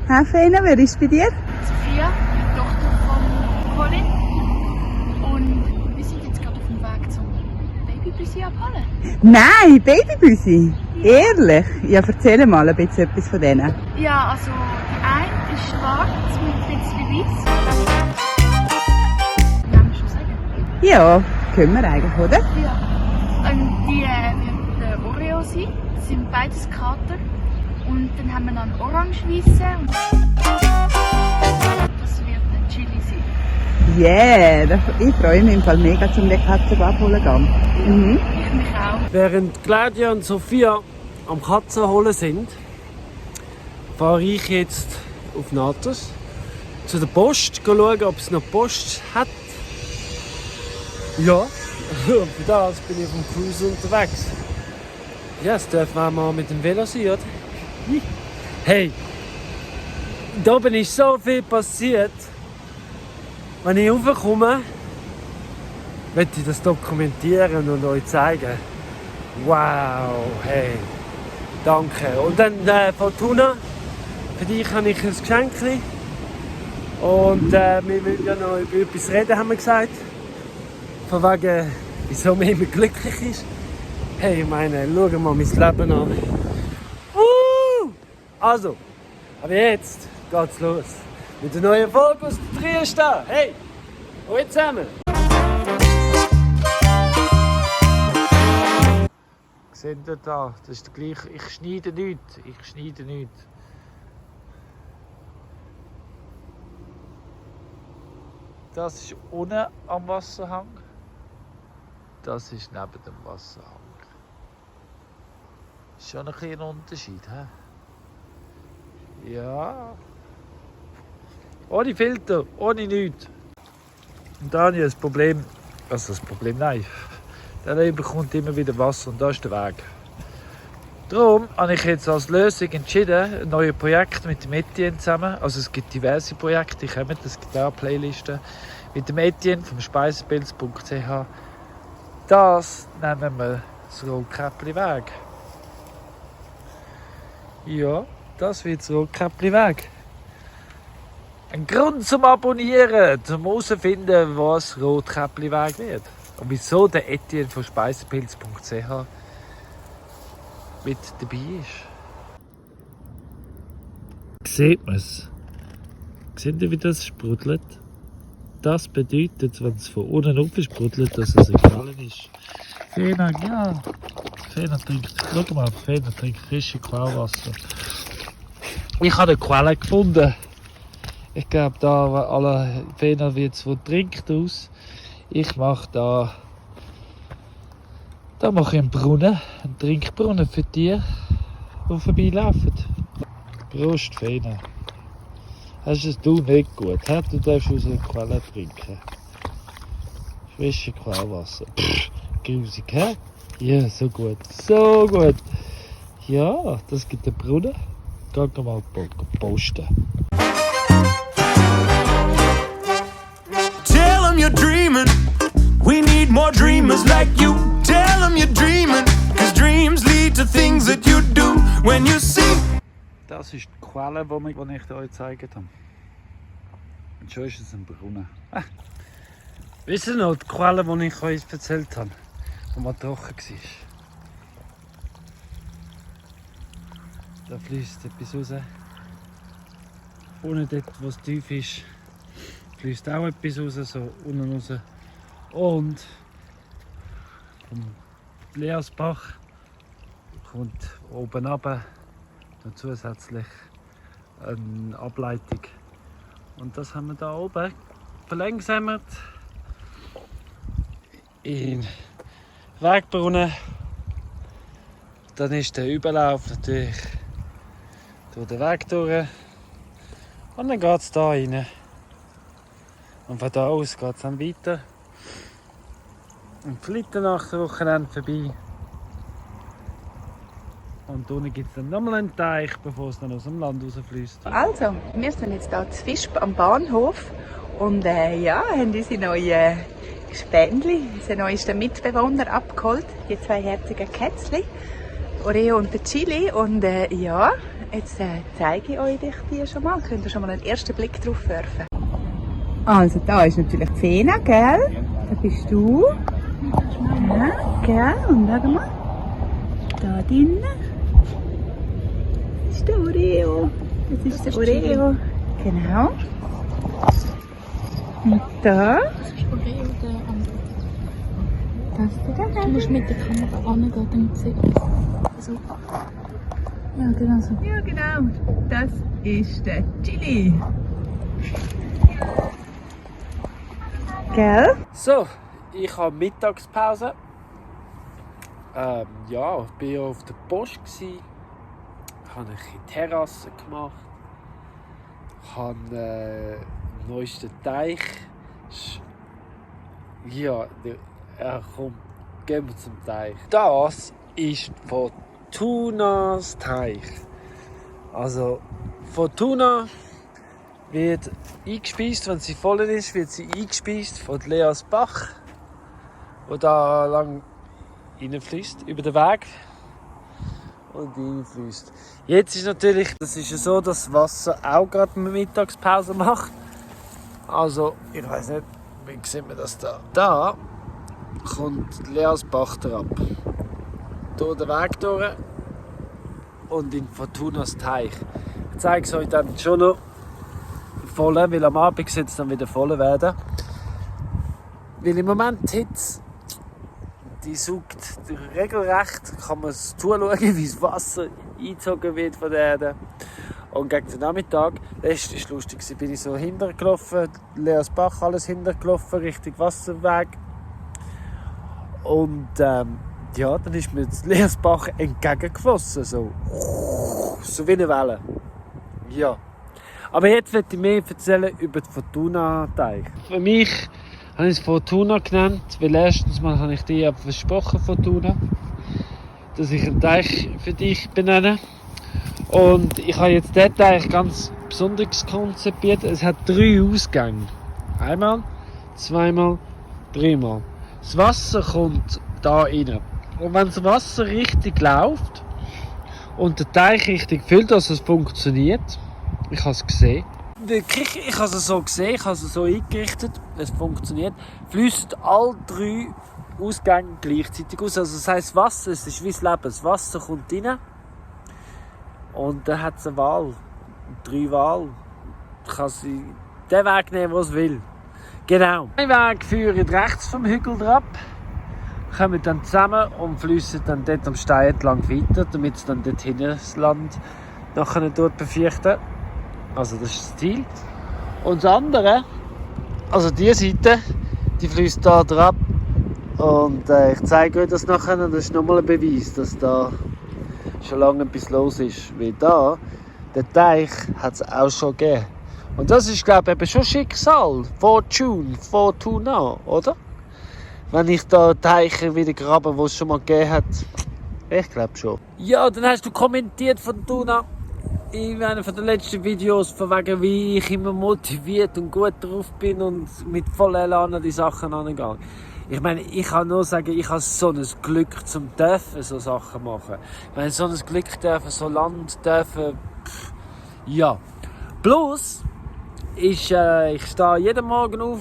Herr Fena, wer ist bei dir? Sophia, die Tochter von Colin. Und wir sind jetzt gerade auf dem Weg zum Babybüsi abholen. Nein, Babybüsi. Ehrlich? Ja, erzähl mal ein bisschen etwas von denen. Ja, also die eine ist schwarz mit ein bisschen weiß. Kann ich schon sagen? Ja, können wir eigentlich, oder? Ja. Und die wird Oreo sein. Das sind beides Kater. Und dann haben wir noch einen Orange-Weissen. Das wird ein Chili sein. Yeah, ich freue mich im Fall mega, zum den Katzen abholen gehen. Mhm. Ich mich auch. Während Claudia und Sophia am Katzen holen sind, fahre ich jetzt auf Natos zu der Post, schauen, ob es noch Post hat. Ja, für das bin ich auf dem Cruise unterwegs. Ja, es darf man mal mit dem Velo sein, oder? Hey, da oben ist so viel passiert. Wenn ich raufkomme, möchte ich das dokumentieren und euch zeigen. Wow, hey, danke. Und dann Fortuna, für dich habe ich ein Geschenk. Und wir müssen ja noch über etwas reden, haben wir gesagt. Von wegen, wieso man immer glücklich ist. Hey, ich meine, schau mal mein Leben an. Also, aber jetzt geht's los. Mit der neuen Folge aus der Triester. Hey, hallo zusammen. Seht ihr da? Das ist der gleiche. Ich schneide nichts. Das ist unten am Wasserhang. Das ist neben dem Wasserhang. Ist schon ein kleiner Unterschied, hä? Ja. Ohne Filter, ohne nichts. Und dann habe ich das Problem. Also das Problem, nein. Der bekommt immer wieder Wasser und das ist der Weg. Darum habe ich jetzt als Lösung entschieden, ein neues Projekt mit dem Etienne zusammen. Also es gibt diverse Projekte, die kommen, es gibt auch Playlisten. Mit dem Etienne vom speisepilz.ch. Das nennen wir das Rollkäppli-Weg. Ja, das wird das Rollkäppli-Weg. Ein Grund zum Abonnieren, zum herauszufinden, was Rotkäppli-Weg wird. Und wieso der Etienne von speisepilz.ch mit dabei ist. Sieht man es? Seht ihr, wie das sprudelt? Das bedeutet, wenn es von unten rauf sprudelt, dass es gefallen ist. Fena, ja. Fena trinkt, schau mal, Fena trinkt frische Quellwasser. Ich habe eine Quelle gefunden. Ich glaube, da alle Fena wird es von trinkt aus. Ich mache da mache ich einen Brunnen, einen Trinkbrunnen für die vorbeilaufen. Prost, Fena. Hast es du nicht gut? He? Du darfst aus einer Quelle trinken. Frische Quellwasser. Grusig, hä? Ja, so gut. So gut. Ja, das gibt einen Brunnen. Gehen wir mal posten. Tell 'em you're dreaming. We need more dreamers like you. Tell 'em you're dreaming. 'Cause dreams lead to things that you do when you see. Das ist die Quelle, die ich euch gezeigt habe. Und schon ist es ein Brunnen. Wisst ihr noch, die Quelle, die ich euch erzählt habe, die mal trocken war? Da fließt etwas raus. Unten dort, wo es tief ist, fließt auch etwas raus, so unten raus. Und vom Leersbach kommt oben runter noch zusätzlich eine Ableitung. Und das haben wir da oben verlangsamt in Wegbrunnen. Dann ist der Überlauf natürlich durch den Weg durch. Und dann geht es da rein. Und von da aus geht es dann weiter. Und fliegt dann nach dem Wochenende vorbei. Und unten gibt es dann nochmal einen Teich, bevor es dann aus dem Land rausfließt. Also, wir sind jetzt hier zu Visp am Bahnhof und haben unsere neuen Spendli, unseren neuesten Mitbewohner abgeholt, die zwei herzigen Kätzchen. Oreo und der Chili. Und ja, jetzt zeige ich euch die schon mal. Könnt ihr schon mal einen ersten Blick drauf werfen. Also da ist natürlich die Fena, gell? Da bist du. Ja, gell? Und schau mal. Da drinnen. Das ist der Oreo. Das ist der Oreo. Genau. Und da. Das ist Oreo, der andere. Das ist der. Du musst mit der Kamera angehen, damit sie so. Ja, genau so. Ja, genau. Das ist der Chili. Gell? So, ich habe Mittagspause. Ja, ich war ja auf der Post. Ich habe eine Terrasse gemacht. Ich habe den neuesten Teich. Ja, komm, gehen wir zum Teich. Das ist Fortunas Teich. Also, Fortuna wird eingespeist, wenn sie voll ist, wird sie eingespeist von Leas Bach, wo da lang reinfließt, über den Weg und reinfließt. Jetzt ist natürlich, das ist ja so, dass das Wasser auch gerade eine Mittagspause macht. Also, ich weiß nicht, wie sieht man das da? Da kommt Leas Bach herab. Durch den Weg durch und in Fortunas Teich. Ich zeige es euch dann schon noch voll, weil am Abend soll es dann wieder voll werden. Weil im Moment die Hitze, die saugt regelrecht, kann man zuschauen, wie das Wasser eingezogen wird von der Erde. Und gegen den Nachmittag, das war lustig, bin ich so hintergelaufen, Leas Bach, alles hintergelaufen, Richtung Wasserweg. Und ja, dann ist mir Leas Bach entgegengeflossen, so wie eine Welle. Ja. Aber jetzt möchte ich mehr erzählen über den Fortuna-Teich. Für mich habe ich es Fortuna genannt, weil erstens mal habe ich dir versprochen, Fortuna, dass ich einen Teich für dich benenne. Und ich habe jetzt diesen Teich ganz besonders konzipiert. Es hat 3 Ausgänge. Einmal, zweimal, dreimal. Das Wasser kommt da rein. Und wenn das Wasser richtig läuft und der Teich richtig füllt, dass es funktioniert, ich habe es gesehen. Wirklich, ich habe es so gesehen, ich habe es so eingerichtet, es funktioniert. Fließt alle 3 Ausgänge gleichzeitig aus. Also das heisst, Wasser, es ist wie das Leben. Das Wasser kommt rein und dann hat es eine Wahl. 3 Wahl. Ich kann sie den Weg nehmen, den es will. Genau. Ein Weg führt rechts vom Hügel ab, kommen dann zusammen und fließen dann dort am Stein entlang weiter, damit es dann dort hinten das Land nachher dort befürchten. Also das ist das Ziel. Und das andere, also diese Seite, die fließt da drauf. Und ich zeige euch das nachher und das ist nochmal ein Beweis, dass da schon lange etwas los ist. Weil da, der Teich hat es auch schon gegeben. Und das ist, glaube ich, eben schon Schicksal. Fortuna, oder? Wenn ich da Teiche wieder grabe, die es schon mal gegeben hat. Ich glaube schon. Ja, dann hast du kommentiert, Fortuna, in einem von den letzten Videos, von wegen, wie ich immer motiviert und gut drauf bin und mit voller Elan an die Sachen angehe. Ich meine, ich kann nur sagen, ich habe so ein Glück zum dürfen, so Sachen machen. Ich meine, so ein Glück dürfen, so Land dürfen, ja. Bloß ist, ich stehe jeden Morgen auf,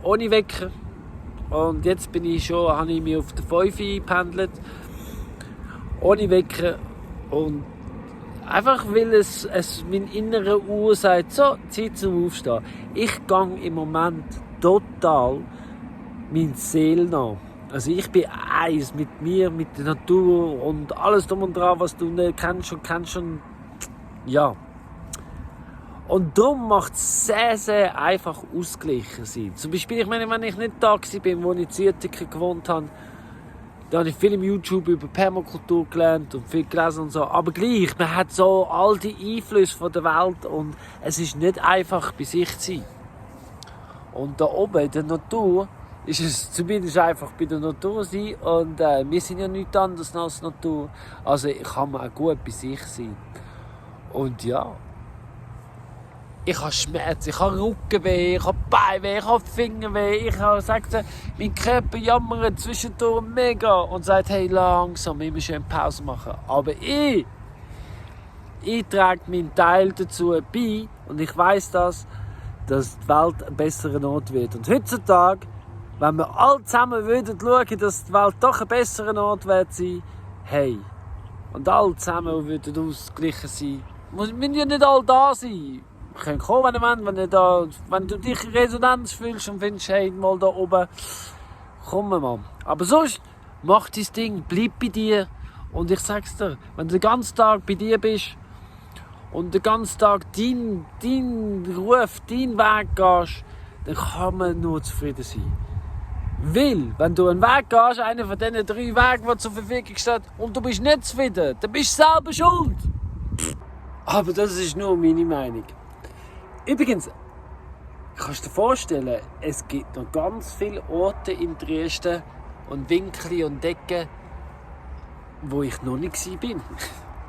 ohne Wecker. Und jetzt habe ich mich auf den 5 eingependelt, ohne Wecker. Und einfach weil es mein innerer Uhr sagt, so, Zeit zum Aufstehen. Ich gehe im Moment total meine Seele nach. Also ich bin eins mit mir, mit der Natur und alles drum und dran, was du nicht kennst und ja. Und darum macht es sehr, sehr einfach ausgeglichen sein. Zum Beispiel, ich meine, wenn ich nicht da war, wo ich in Zürich gewohnt habe, da habe ich viel im YouTube über Permakultur gelernt und viel gelesen und so. Aber gleich, man hat so all die Einflüsse von der Welt und es ist nicht einfach, bei sich zu sein. Und da oben in der Natur ist es zumindest einfach bei der Natur sein und wir sind ja nichts anderes als Natur. Also kann man auch gut bei sich sein. Und ja, Ich habe Schmerzen, ich habe Rückenweh, ich habe Beinweh, ich habe Fingerweh. Ich habe gesagt, mein Körper jammert zwischendurch mega und sagt, hey, langsam, wir müssen eine Pause machen. Aber ich trage meinen Teil dazu bei und ich weiss dass die Welt ein besserer Ort wird. Und heutzutage, wenn wir alle zusammen würden schauen, dass die Welt doch ein besserer Ort wird sein, hey, und alle zusammen würden ausgeglichen sein, müssen ja nicht alle da sein. Wir können kommen, wenn du dich in Resonanz fühlst und findest, hey, mal da oben, komm mal. Aber sonst, mach dein Ding, bleib bei dir. Und ich sag's dir, wenn du den ganzen Tag bei dir bist und den ganzen Tag dein Ruf, deinen Weg gehst, dann kann man nur zufrieden sein. Weil, wenn du einen Weg gehst, einen von diesen 3 Wegen, die zur Verfügung stehen, und du bist nicht zufrieden, dann bist du selber schuld. Aber das ist nur meine Meinung. Übrigens, kannst du dir vorstellen, es gibt noch ganz viele Orte in Dresden und Winkel und Ecken, wo ich noch nicht war.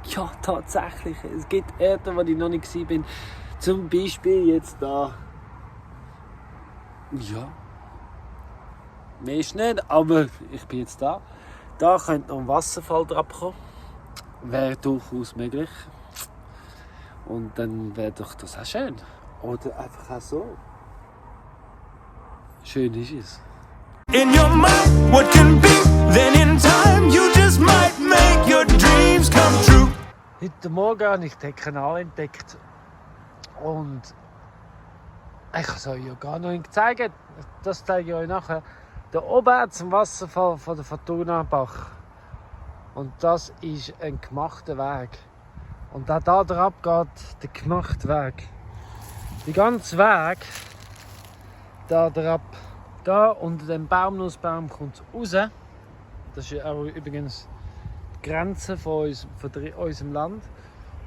Ja, tatsächlich. Es gibt Orte, wo ich noch nicht war. Zum Beispiel jetzt da. Ja. Mehr ist nicht, aber ich bin jetzt da. Da könnte noch ein Wasserfall kommen. Wäre durchaus möglich. Und dann wäre doch das auch schön. Oder einfach auch so. Schön ist es. In your mind, what can be, then in time you just might make your dreams come true. Heute Morgen habe ich den Kanal entdeckt. Und ich kann es euch ja gar nicht zeigen. Das zeige ich euch nachher. Da oben hat es einen Wasserfall von der Fortuna-Bach. Und das ist ein gemachter Weg. Und da drauf geht der gemachte Weg. Der ganze Weg, da drauf, da unter dem Baumnussbaum kommt es raus. Das ist auch übrigens die Grenze von unserem Land.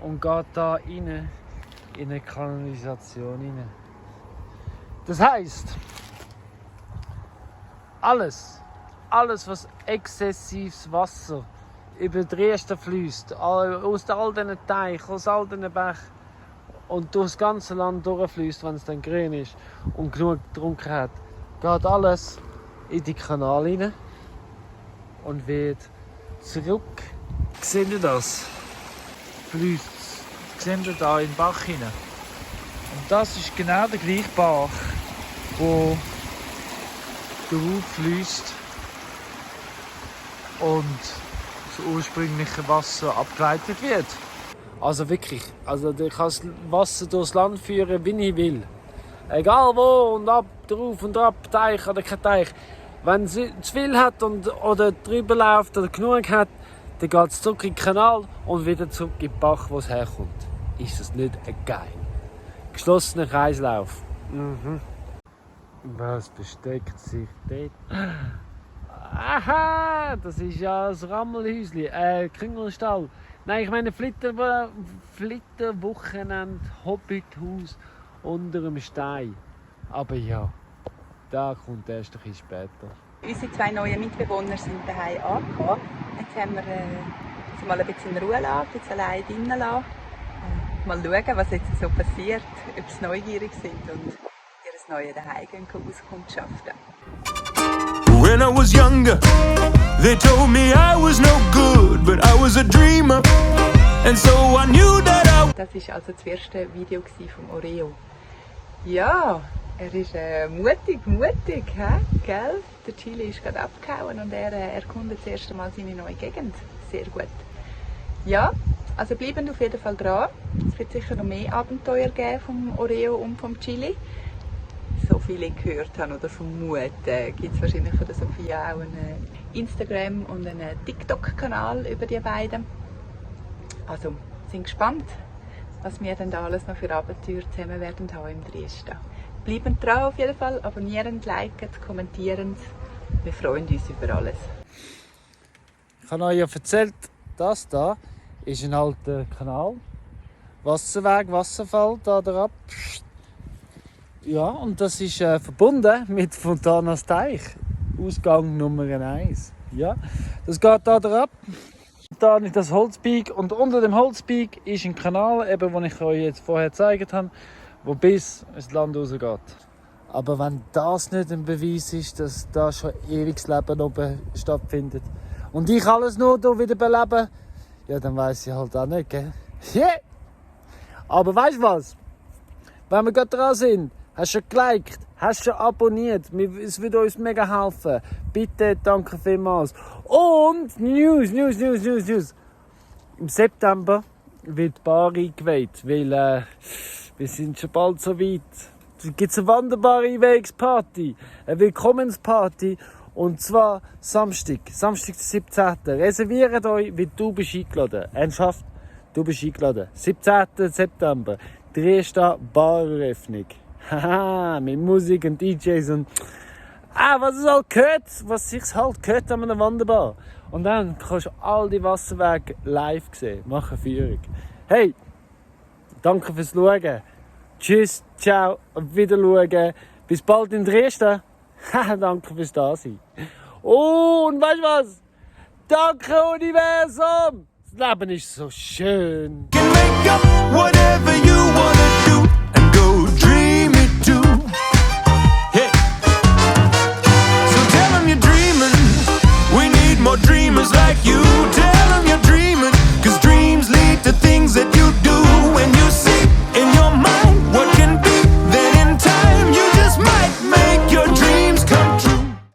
Und geht da rein in eine Kanalisation rein. Das heisst, alles was exzessives Wasser über Dresden fließt, aus all diesen Teichen, aus all diesen Bächen und durch das ganze Land durchfließt, wenn es dann grün ist und genug getrunken hat, geht alles in die Kanal rein und wird zurück. Seht ihr das? Fließt. Seht ihr da in den Bach hinein? Und das ist genau der gleiche Bach, wo darauf fließt und das ursprüngliche Wasser abgeleitet wird. Also wirklich, ich kann das Wasser durchs Land führen, wie ich will. Egal wo und ab, drauf und ab, Teich oder kein Teich. Wenn es zu viel hat oder drüber läuft oder genug hat, dann geht es zurück in den Kanal und wieder zurück in den Bach, wo es herkommt. Ist das nicht geil? Geschlossener Kreislauf. Mhm. Was versteckt sich dort? Aha, das ist ja das Rammelhäuschen, Kringelstall. Nein, ich meine Flitterwochenende, Hobbithaus unter dem Stein. Aber ja, da kommt erst ein bisschen später. Unsere 2 neuen Mitbewohner sind daheim angekommen. Jetzt haben wir sie mal ein bisschen in Ruhe lassen, jetzt allein drinnen lassen. Mal schauen, was jetzt so passiert, ob sie neugierig sind und ihr neues Zuhause auskundschaften. When I was younger, they told me I was no good, but I was a dreamer, and so I knew that Das war also das erste Video vom Oreo. Ja, er ist mutig, gell? Der Chili ist gerade abgehauen und er erkundet das erste Mal seine neue Gegend. Sehr gut. Ja, also bleiben auf jeden Fall dran. Es wird sicher noch mehr Abenteuer geben vom Oreo und vom Chili. So viel ich gehört habe oder vermute, gibt es wahrscheinlich von der Sophia auch einen Instagram- und einen TikTok-Kanal über die beiden. Also, sind gespannt, was wir dann da alles noch für Abenteuer zusammen werden haben im Dresden. Bleiben dran auf jeden Fall, abonnieren, liken, kommentieren. Wir freuen uns über alles. Ich habe euch ja erzählt, das hier ist ein alter Kanal. Wasserweg, Wasserfall, da drauf. Ja, und das ist verbunden mit Fontanas Teich. Ausgang Nummer 1. Ja, das geht da drauf. Da ist das Holzbeig und unter dem Holzbeig ist ein Kanal, eben, den ich euch jetzt vorher gezeigt habe, wo bis ins Land rausgeht. Aber wenn das nicht ein Beweis ist, dass da schon ewiges Leben oben stattfindet und ich alles nur hier wieder belebe, ja, dann weiss ich halt auch nicht, gell? Yeah. Aber weißt du was? Wenn wir gerade dran sind, hast du schon geliked, hast du schon abonniert, es würde uns mega helfen. Bitte, danke vielmals. Und News. Im September wird die Bar eingeweiht, weil wir sind schon bald so weit. Da gibt es eine wunderbare Einweihungsparty, eine Willkommensparty. Und zwar Samstag, den 17. Reserviert euch, weil du bist eingeladen. Ernsthaft, du bist eingeladen. 17. September, die erste Bareröffnung. Haha, mit Musik und DJs und was es halt gehört, was sich halt gehört an einer Wanderbar. Und dann kannst du all die Wasserwege live sehen, machen Führung. Hey, danke fürs Schauen. Tschüss, ciao, auf Wiedersehen. Bis bald in Dresden. Danke fürs Dasein. Und weißt du was? Danke, Universum! Das Leben ist so schön. Can make up whatever you wanna do and go dream it too. Hey. So tell 'em you're dreaming. We need more dreamers like you.